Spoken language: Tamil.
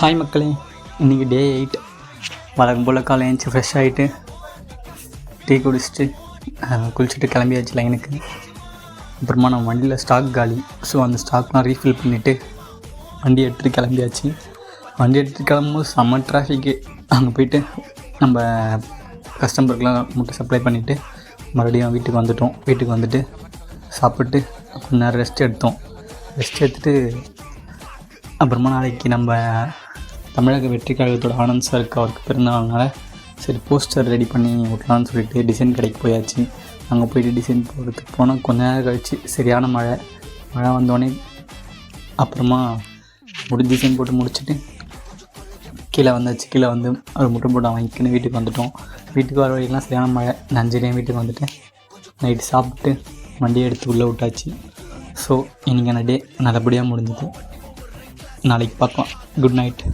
ஹாய் மக்களே, இன்றைக்கி டே 8. வழக்கம் போல் காலை எழுந்துச்சி ஃப்ரெஷ் ஆகிட்டு டீ குடிச்சிட்டு குளிச்சுட்டு கிளம்பியாச்சு லைனுக்கு. அப்புறமா நம்ம வண்டியில் ஸ்டாக் காலி. ஸோ அந்த ஸ்டாக்லாம் ரீஃபில் பண்ணிவிட்டு வண்டி எடுத்துகிட்டு கிளம்பியாச்சு. வண்டி எடுத்துகிட்டு கிளம்பும்போது செம்ம டிராஃபிக்கு. அங்கே போய்ட்டு நம்ம கஸ்டமருக்கெலாம் முட்டை சப்ளை பண்ணிவிட்டு மறுபடியும் வீட்டுக்கு வந்துட்டோம். வீட்டுக்கு வந்துட்டு சாப்பிட்டு கொஞ்ச நேரம் ரெஸ்ட் எடுத்துகிட்டு அப்புறமா நாளைக்கு நம்ம தமிழக வெற்றி கழகத்தோட ஆனந்த் சாருக்கு அவருக்கு பிறந்தநாள்னால சரி போஸ்டர் ரெடி பண்ணி விட்லான்னு சொல்லிட்டு டிசைன் கடைக்கு போயாச்சு. அங்கே போய்ட்டு டிசைன் போடுறதுக்கு போனால் கொஞ்ச நேரம் கழிச்சு சரியான மழை வந்தோடனே அப்புறமா டிசைன் போட்டு முடிச்சுட்டு கீழே வந்து ஒரு முட்டை போட்டு வாங்கிக்கின்னு வீட்டுக்கு வந்துட்டோம். வீட்டுக்கு வர வழிக்கெலாம் சரியான மழை நஞ்சரியாக வீட்டுக்கு வந்துட்டு நைட்டு சாப்பிட்டு வண்டியை எடுத்து உள்ளே விட்டாச்சு. ஸோ இன்றைக்கான டே நல்லபடியாக முடிஞ்சுது. நாளைக்கு பார்க்கலாம். Good night.